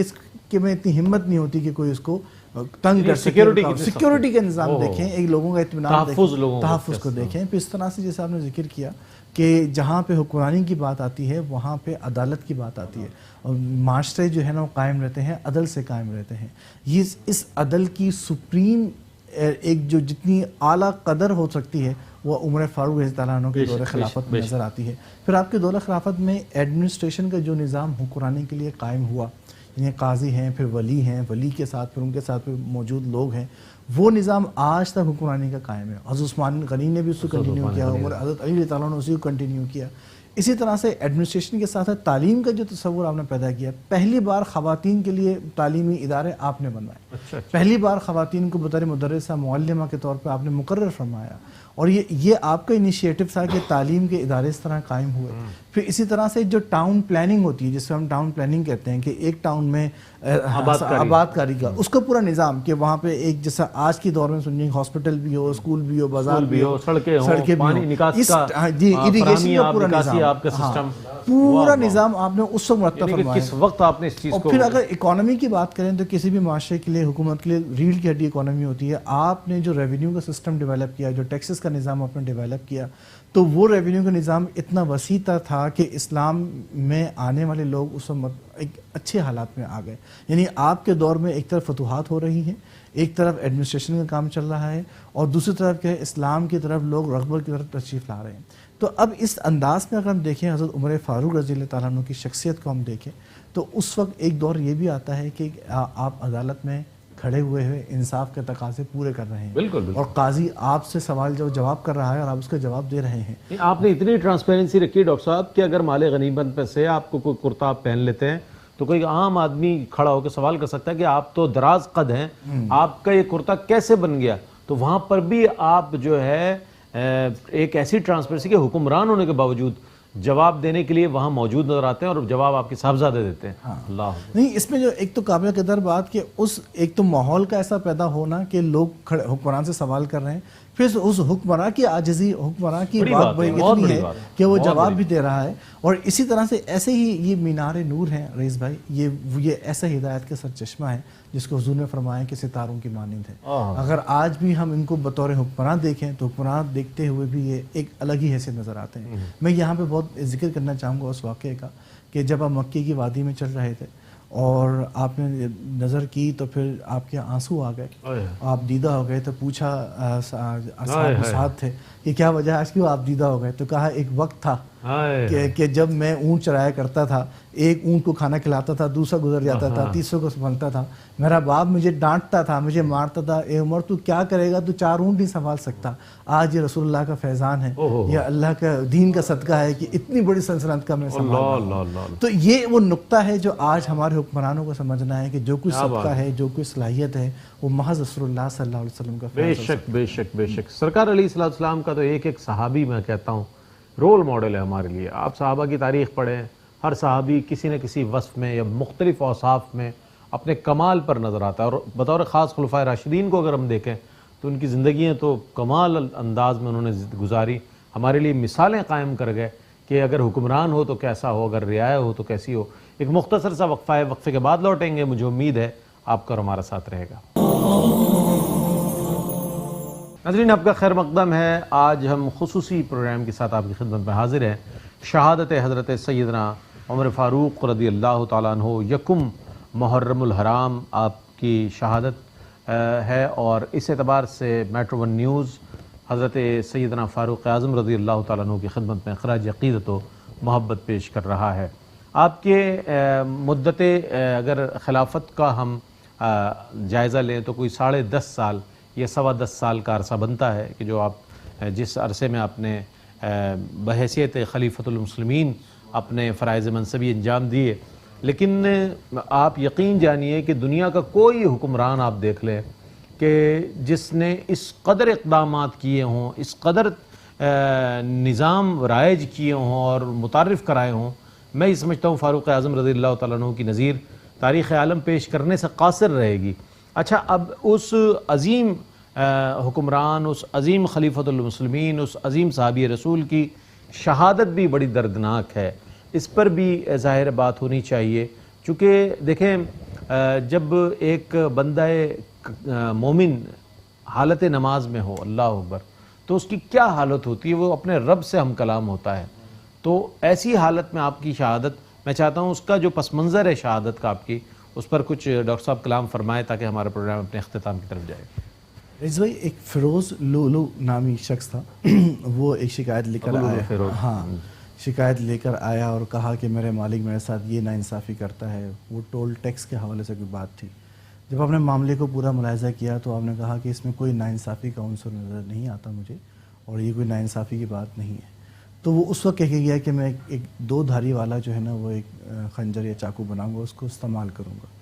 کہ میں اتنی ہمت نہیں ہوتی کہ کوئی اس کو تنگ کر سکے. سیکیورٹی کا نظام دیکھیں، ایک لوگوں کا اطمینان دیکھیں، تحفظ کو دیکھیں. پھر اس طرح سے جیسے آپ نے ذکر کیا کہ جہاں پہ حکمرانی کی بات آتی ہے وہاں پہ عدالت کی بات آتی ہے، اور معاشرے جو ہے نا وہ قائم رہتے ہیں، عدل سے قائم رہتے ہیں. یہ اس عدل کی سپریم ایک جو جتنی اعلیٰ قدر ہو سکتی ہے وہ عمر فاروق رضی اللہ عنہ کے دور خلافت میں نظر آتی ہے. پھر آپ کے دور خلافت میں ایڈمنسٹریشن کا جو نظام حکمرانی کے لیے قائم ہوا، یعنی قاضی ہیں، پھر ولی ہیں، ولی کے ساتھ پھر ان کے ساتھ پھر موجود لوگ ہیں، وہ نظام آج تک حکمرانی کا قائم ہے. حضرت عثمان غنی نے بھی اس کو کنٹینیو کیا، حضرت علی رضی اللہ عنہ نے اسی کو کنٹینیو کیا. اسی طرح سے ایڈمنسٹریشن کے ساتھ تعلیم کا جو تصور آپ نے پیدا کیا، پہلی بار خواتین کے لیے تعلیمی ادارے آپ نے بنوائے، پہلی بار خواتین کو بطور مدرسہ معلمہ کے طور پہ آپ نے مقرر فرمایا، اور یہ آپ کا انیشیٹو تھا کہ تعلیم کے ادارے اس طرح قائم ہوئے. پھر اسی طرح سے جو ٹاؤن پلاننگ ہوتی ہے، جس کو ہم ٹاؤن پلاننگ کہتے ہیں، کہ ایک ٹاؤن میں آباد کاری کا اس کا پورا نظام، کہ وہاں پہ ایک جیسا آج کی دور میں سنیں ہاسپٹل بھی ہو، اسکول بھی ہو، بازار بھی ہو، سڑکیں بھی ہو، اریگیشن کا پورا نظام، آپ کا سسٹم، پورا نظام آپ نے اس وقت مرتب فرمایا. کس وقت آپ نے اس چیز کو. اور پھر اگر اکانومی کی بات کریں تو کسی بھی معاشرے کے لیے، حکومت کے لیے ریڑھ کی ہڈی اکانومی ہوتی ہے. آپ نے جو ریونیو کا سسٹم ڈیولپ کیا، جو ٹیکسز کا نظام آپ نے ڈیولپ کیا، تو وہ ریونیو کا نظام اتنا وسیع تھا کہ اسلام میں آنے والے لوگ اس وقت ایک اچھے حالات میں آ گئے. یعنی آپ کے دور میں ایک طرف فتوحات ہو رہی ہیں، ایک طرف ایڈمنسٹریشن کا کام چل رہا ہے، اور دوسری طرف کیا ہے، اسلام کی طرف لوگ رغبت کی طرف تشریف لا رہے ہیں. تو اب اس انداز میں اگر ہم دیکھیں حضرت عمر فاروق رضی اللہ تعالیٰ عنہ کی شخصیت کو ہم دیکھیں تو اس وقت ایک دور یہ بھی آتا ہے کہ آپ عدالت میں کھڑے ہوئے انصاف کے تقاضے پورے کر رہے ہیں، بالکل، اور قاضی آپ سے سوال جواب کر رہا ہے اور آپ اس کا جواب دے رہے ہیں. آپ نے اتنی ٹرانسپیرنسی رکھی ڈاکٹر صاحب کہ اگر مال غنیمت میں سے آپ کو کوئی کرتا آپ پہن لیتے ہیں تو کوئی عام آدمی کھڑا ہو کے سوال کر سکتا ہے کہ آپ تو دراز قد ہیں، آپ کا یہ کرتا کیسے بن گیا. تو وہاں پر بھی آپ جو ہے ایک ایسی ٹرانسپیرنسی کے حکمران ہونے کے باوجود جواب دینے کے لیے وہاں موجود نظر آتے ہیں اور جواب آپ کے صاحبزادے دیتے ہیں. اللہ نہیں، اس میں جو ایک تو قابل قدر بات کہ اس ایک تو ماحول کا ایسا پیدا ہونا کہ لوگ حکمران سے سوال کر رہے ہیں، پھر اس حکمراں کی عاجزی، حکمراں کی بات اتنی ہے کہ وہ جواب بھی دے رہا ہے. اور اسی طرح سے ایسے ہی یہ مینار نور ہیں رئیس بھائی، یہ ایسا ہدایت کا سرچشمہ ہے جس کو حضور نے فرمایا کہ ستاروں کی مانند ہے. اگر آج بھی ہم ان کو بطور حکمراں دیکھیں تو حکمراں دیکھتے ہوئے بھی یہ ایک الگ ہی حیثیت نظر آتے ہیں. میں یہاں پہ بہت ذکر کرنا چاہوں گا اس واقعے کا کہ جب آپ مکے کی وادی میں چل رہے تھے اور آپ نے نظر کی تو پھر آپ کے آنسو آ گئے، آپ دیدہ ہو گئے. تو پوچھا اصحاب ساتھ تھے کہ کیا وجہ آج کیوں آپ دیدہ ہو گئے؟ تو کہا ایک وقت تھا کہ جب میں اونٹ چرایا کرتا تھا، ایک اونٹ کو کھانا کھلاتا تھا، دوسرا گزر جاتا تھا، تیسرے کو سنبھالتا تھا، میرا باپ مجھے ڈانٹتا تھا، مجھے مارتا تھا، اے عمر تو کیا کرے گا، تو 4 اونٹ نہیں سنبھال سکتا. آج یہ رسول اللہ کا فیضان ہے، یہ اللہ کا دین کا صدقہ ہے کہ اتنی بڑی سلطنت کا میں سنبھال رہا ہوں. تو یہ وہ نقطہ ہے جو آج ہمارے حکمرانوں کو سمجھنا ہے کہ جو کوئی صدقہ ہے، جو کوئی صلاحیت ہے، وہ محض رسول اللہ صلی اللہ علیہ وسلم کا بے شک بے شک بے شک. سرکار علیہ الصلوۃ والسلام کا تو ایک صحابی میں کہتا ہوں رول ماڈل ہے ہمارے لیے. آپ صحابہ کی تاریخ پڑھیں، ہر صحابی کسی نہ کسی وصف میں یا مختلف اوصاف میں اپنے کمال پر نظر آتا ہے. اور بطور خاص خلفائے راشدین کو اگر ہم دیکھیں تو ان کی زندگیاں تو کمال انداز میں انہوں نے گزاری، ہمارے لیے مثالیں قائم کر گئے کہ اگر حکمران ہو تو کیسا ہو، اگر رعایا ہو تو کیسی ہو. ایک مختصر سا وقفہ ہے، وقفے کے بعد لوٹیں گے. مجھے امید ہے آپ کا اور ہمارا ساتھ رہے گا. ناظرین، آپ کا خیر مقدم ہے. آج ہم خصوصی پروگرام کے ساتھ آپ کی خدمت میں حاضر ہیں. شہادت حضرت سیدنا عمر فاروق رضی اللہ تعالیٰ عنہ، یکم محرم الحرام آپ کی شہادت ہے، اور اس اعتبار سے میٹرو ون نیوز حضرت سیدنا فاروق اعظم رضی اللہ تعالیٰ عنہ کی خدمت میں خراج عقیدت و محبت پیش کر رہا ہے. آپ کے مدت اگر خلافت کا ہم جائزہ لیں تو کوئی 10.5 سال یا 10.25 سال کا عرصہ بنتا ہے کہ جو آپ جس عرصے میں آپ نے بحیثیت خلیفۃ المسلمین اپنے فرائض منصبی انجام دیے، لیکن آپ یقین جانیے کہ دنیا کا کوئی حکمران آپ دیکھ لیں کہ جس نے اس قدر اقدامات کیے ہوں، اس قدر نظام رائج کیے ہوں اور متعارف کرائے ہوں، میں یہ سمجھتا ہوں فاروق اعظم رضی اللہ تعالیٰ عنہ کی نظیر تاریخ عالم پیش کرنے سے قاصر رہے گی۔ اچھا، اب اس عظیم حکمران، اس عظیم خلیفۃ المسلمین، اس عظیم صحابی رسول کی شہادت بھی بڑی دردناک ہے، اس پر بھی ظاہر بات ہونی چاہیے، چونکہ دیکھیں جب ایک بندہ مومن حالت نماز میں ہو، اللہ اکبر، تو اس کی کیا حالت ہوتی ہے، وہ اپنے رب سے ہم کلام ہوتا ہے۔ تو ایسی حالت میں آپ کی شہادت، میں چاہتا ہوں اس کا جو پس منظر ہے شہادت کا آپ کی، اس پر کچھ ڈاکٹر صاحب کلام فرمائے تاکہ ہمارا پروگرام اپنے اختتام کی طرف جائے۔ رضا بھائی، ایک فیروز لولو نامی شخص تھا، وہ ایک شکایت لے کر آیا، ہاں شکایت لے کر آیا اور کہا کہ میرے مالک میرے ساتھ یہ ناانصافی کرتا ہے۔ وہ ٹول ٹیکس کے حوالے سے کوئی بات تھی۔ جب آپ نے معاملے کو پورا ملاحظہ کیا تو آپ نے کہا کہ اس میں کوئی ناانصافی کا عنصر نظر نہیں آتا مجھے، اور یہ کوئی ناانصافی کی بات نہیں ہے۔ تو وہ اس وقت کہہ کے گیا کہ میں ایک دو دھاری والا جو ہے نا وہ ایک خنجر یا چاقو بناؤں گا، اس کو استعمال کروں گا۔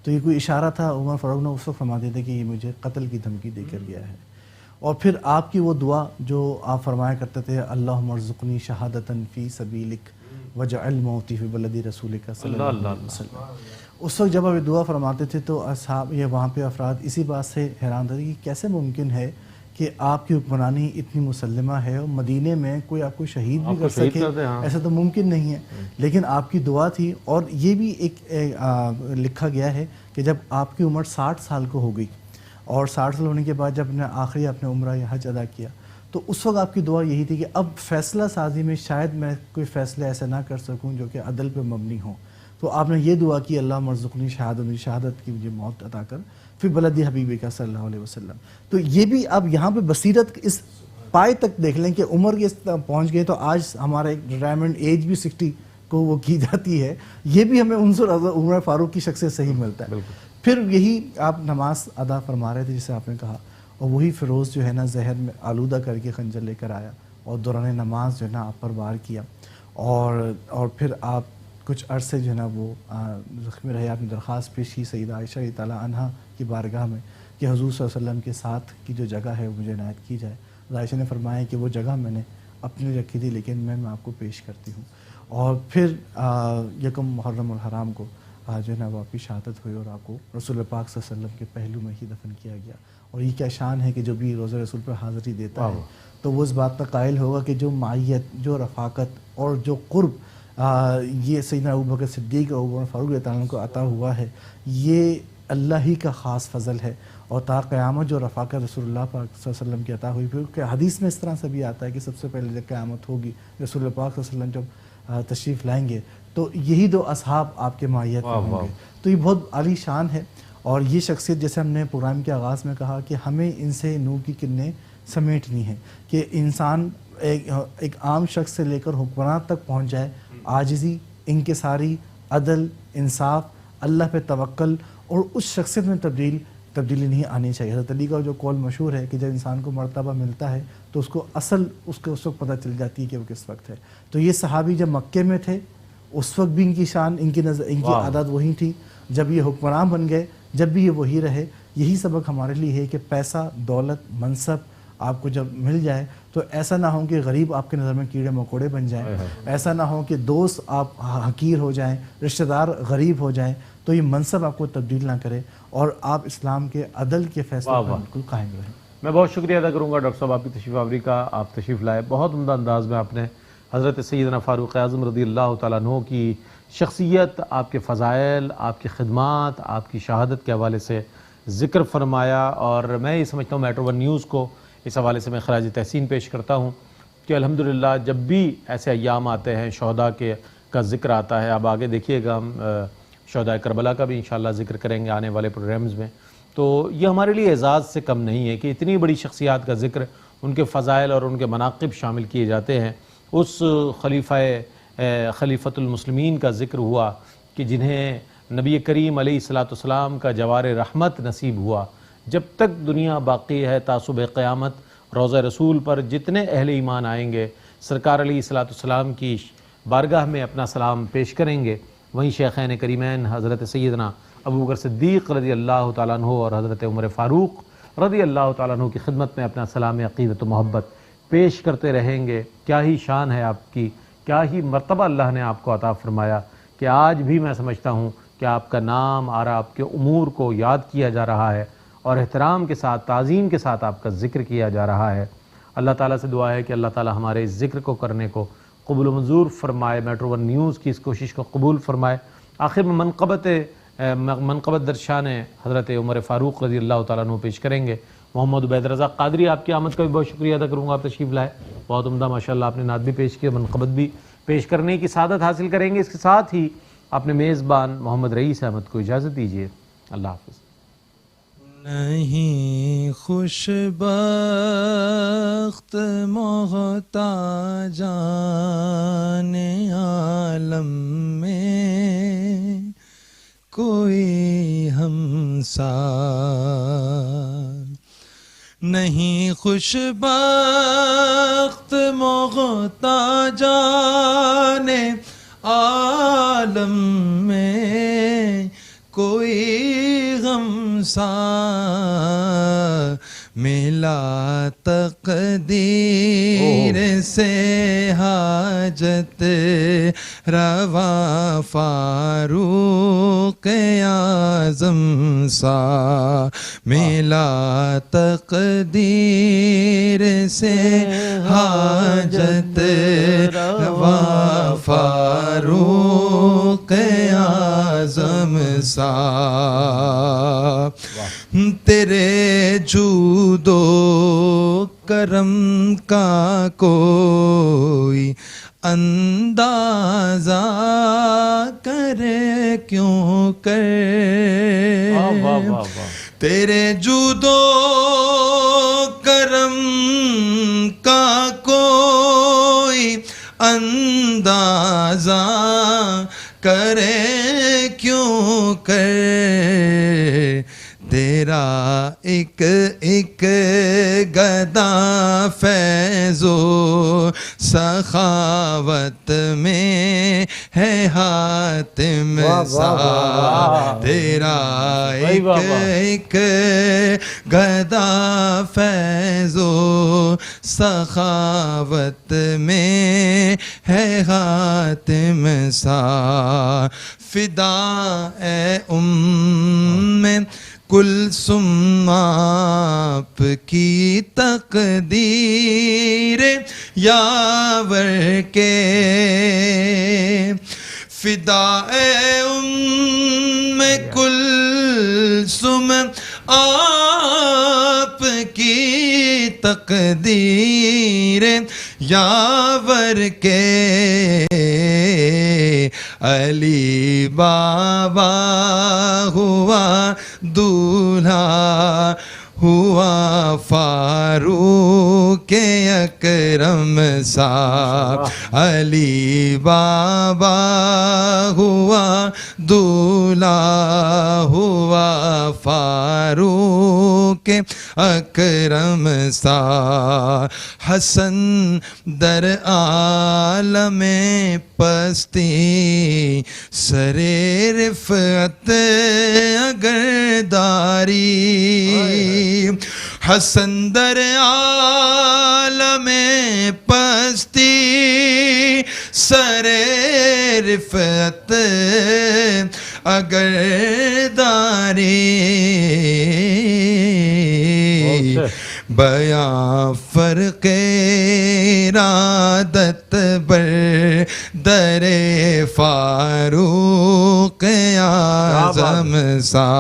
تو یہ کوئی اشارہ تھا، عمر فاروق نے اس وقت فرماتے تھے کہ یہ مجھے قتل کی دھمکی دے کر گیا ہے۔ اور پھر آپ کی وہ دعا جو آپ فرمایا کرتے تھے، اللہم ارزقنی شہادتاً فی سبیلک وجعل موتی فی بلدی رسولک صلی اللہ علیہ وسلم، اس وقت جب آپ یہ دعا فرماتے تھے تو اصحاب یا وہاں پہ افراد اسی بات سے حیران تھے کہ کیسے ممکن ہے کہ آپ کی حکمرانی اتنی مسلمہ ہے اور مدینے میں کوئی آپ کو شہید بھی کر سکے، ایسا تو ممکن نہیں ہے۔ لیکن آپ کی دعا تھی، اور یہ بھی ایک لکھا گیا ہے کہ جب آپ کی عمر 60 سال کو ہو گئی، اور 60 سال ہونے کے بعد جب نے آخری اپنے عمرہ یا حج ادا کیا، تو اس وقت آپ کی دعا یہی تھی کہ اب فیصلہ سازی میں شاید میں کوئی فیصلے ایسے نہ کر سکوں جو کہ عدل پہ مبنی ہوں۔ تو آپ نے یہ دعا کی، اللہ مرزقنی شہادت کی مجھے موت عطا کر فی بلدی حبیبی کا صلی اللہ علیہ وسلم۔ تو یہ بھی اب یہاں پہ بصیرت اس پائے تک دیکھ لیں کہ عمر کے پہنچ گئے، تو آج ہمارا ایک ریٹائرمنٹ ایج بھی 60 کو وہ کی جاتی ہے، یہ بھی ہمیں عنصر عمر فاروق کی شخصیت صحیح ملتا ہے۔ پھر یہی آپ نماز ادا فرما رہے تھے جسے آپ نے کہا، اور وہی فیروز جو ہے نا زہر میں آلودہ کر کے خنجر لے کر آیا اور دوران نماز جو ہے نا آپ پر وار کیا، اور پھر آپ کچھ عرصے جو ہے نا وہ زخمی رہے۔ آپ نے درخواست پیش کی سیدہ عائشہ رضی اللہ عنہا کی بارگاہ میں کہ حضور صلی اللہ علیہ وسلم کے ساتھ کی جو جگہ ہے وہ مجھے عنایت کی جائے۔ عائشہ نے فرمایا کہ وہ جگہ میں نے اپنے لیے رکھی تھی، لیکن میں آپ کو پیش کرتی ہوں۔ اور پھر یکم محرم الحرام کو جو ہے نا وہ آپ کی شہادت ہوئی، اور آپ کو رسول پاک صلی اللہ علیہ وسلم کے پہلو میں ہی دفن کیا گیا۔ اور یہ کیا شان ہے کہ جو بھی روزہ رسول پر حاضری دیتا ہے تو وہ اس بات کا قائل ہوگا کہ جو معیت، جو رفاقت اور جو قرب یہ سیدنا ابوبکر صدیق اور عمر فاروق رضی اللہ عنہ کو عطا ہوا ہے، یہ اللہ ہی کا خاص فضل ہے۔ اور تا قیامت جو رفاقت رسول اللہ پاک صلی اللہ علیہ وسلم کی عطا ہوئی، پھر کہ حدیث میں اس طرح سے بھی آتا ہے کہ سب سے پہلے جب قیامت ہوگی رسول پاک صلی اللہ علیہ وسلم جب تشریف لائیں گے تو یہی دو اصحاب آپ کے معیت میں ہوں گے۔ تو یہ بہت عالی شان ہے، اور یہ شخصیت جیسے ہم نے پروگرام کے آغاز میں کہا کہ ہمیں ان سے نور کی کرنیں سمیٹنی ہیں کہ انسان ایک عام شخص سے لے کر حکمران تک پہنچ جائے، عاجزی، انکساری، عدل، انصاف، اللہ پہ توکل، اور اس شخصیت میں تبدیلی نہیں آنی چاہیے۔ حضرت علی کا جو قول مشہور ہے کہ جب انسان کو مرتبہ ملتا ہے تو اس کو اصل اس وقت پتہ چل جاتی ہے کہ وہ کس وقت ہے۔ تو یہ صحابی جب مکے میں تھے اس وقت بھی ان کی شان، ان کی عادت وہی تھی، جب یہ حکمران بن گئے جب بھی یہ وہی رہے۔ یہی سبق ہمارے لیے ہے کہ پیسہ، دولت، منصب آپ کو جب مل جائے تو ایسا نہ ہو کہ غریب آپ کے نظر میں کیڑے مکوڑے بن جائیں، ایسا نہ ہو کہ دوست آپ حقیر ہو جائیں، رشتہ دار غریب ہو جائیں، تو یہ منصب آپ کو تبدیل نہ کرے، اور آپ اسلام کے عدل کے فیصلے پر بالکل قائم رہیں۔ میں بہت شکریہ ادا کروں گا ڈاکٹر صاحب آپ کی تشریف آوری کا، آپ تشریف لائے، بہت عمدہ انداز میں آپ نے حضرت سیدنا فاروق اعظم رضی اللہ تعالیٰ عنہ کی شخصیت، آپ کے فضائل، آپ کی خدمات، آپ کی شہادت کے حوالے سے ذکر فرمایا، اور میں یہ سمجھتا ہوں میٹرو ون نیوز کو اس حوالے سے میں خراج تحسین پیش کرتا ہوں کہ الحمدللہ جب بھی ایسے ایام آتے ہیں شہداء کا ذکر آتا ہے، اب آگے دیکھیے گا ہم شہداء کربلا کا بھی انشاءاللہ ذکر کریں گے آنے والے پروگرامز میں، تو یہ ہمارے لیے اعزاز سے کم نہیں ہے کہ اتنی بڑی شخصیات کا ذکر، ان کے فضائل اور ان کے مناقب شامل کیے جاتے ہیں۔ اس خلیفۃ المسلمین کا ذکر ہوا کہ جنہیں نبی کریم علیہ الصلاۃ والسلام کا جوار رحمت نصیب ہوا۔ جب تک دنیا باقی ہے تا صبح قیامت روضہ رسول پر جتنے اہل ایمان آئیں گے، سرکار علیہ الصلاۃ والسلام کی بارگاہ میں اپنا سلام پیش کریں گے، وہیں شیخین کریمین حضرت سیدنا ابو بکر صدیق رضی اللہ تعالیٰ عنہ اور حضرت عمر فاروق رضی اللہ تعالیٰ عنہ کی خدمت میں اپنا سلام عقیدت و محبت پیش کرتے رہیں گے۔ کیا ہی شان ہے آپ کی، کیا ہی مرتبہ اللہ نے آپ کو عطا فرمایا کہ آج بھی میں سمجھتا ہوں کہ آپ کا نام اور آپ کے امور کو یاد کیا جا رہا ہے اور احترام کے ساتھ، تعظیم کے ساتھ آپ کا ذکر کیا جا رہا ہے۔ اللہ تعالیٰ سے دعا ہے کہ اللہ تعالیٰ ہمارے اس ذکر کو کرنے کو قبول و منظور فرمائے، میٹرو ون نیوز کی اس کوشش کو قبول فرمائے۔ آخر میں منقبت درشان حضرت عمر فاروق رضی اللہ تعالیٰ عنہ پیش کریں گے۔ محمد عبید رضا قادری، آپ کی آمد کا بھی بہت شکریہ ادا کروں گا، آپ تشریف لائے، بہت عمدہ ماشاءاللہ آپ نے نعت بھی پیش کی، منقبت بھی پیش کرنے کی سعادت حاصل کریں گے۔ اس کے ساتھ ہی اپنے میزبان محمد رئیس احمد کو اجازت دیجیے، اللہ حافظ۔ نہیں خوش بخت محتاجان عالم میں کوئی ہمسا، نہیں خوش بخت محتاجان عالم میں کوئی غمسا، ملا تقدیر سے حاجت روا فاروق اعظم سا، ملا تقدیر سے حاجت روا فاروق اعظم سا، تیرے جود و کرم کا کوئی اندازہ کرے کیوں کرے، تیرے جود و کرم کا کوئی اندازہ کرے کیوں کرے، تیرا ایک ایک گدا فیض و سخاوت میں ہے حاتم سا، تیرا ایک ایک گدا فیض و سخاوت میں ہے حاتم سا، فدا اے کلثوم آپ کی تقدیر یاور کے، فدا اے کلثوم آپ کی تقدیر یاور کے، علی بابا ہوا دولہا ہوا فاروق اکرم سا، علی بابا ہوا دولہا ہوا فاروق اکرم سا، حسن در عالم پستی سر رفعت اگر داری، حسن در عالم پستی سر رفعت اگر داری، بیاں فرق ارادت بر در فاروق اعظم سا،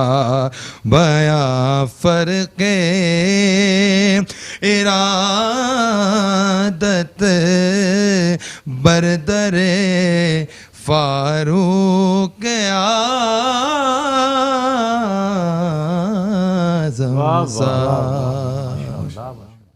بیاں فرق ارادت بر در فاروق اعظم سا۔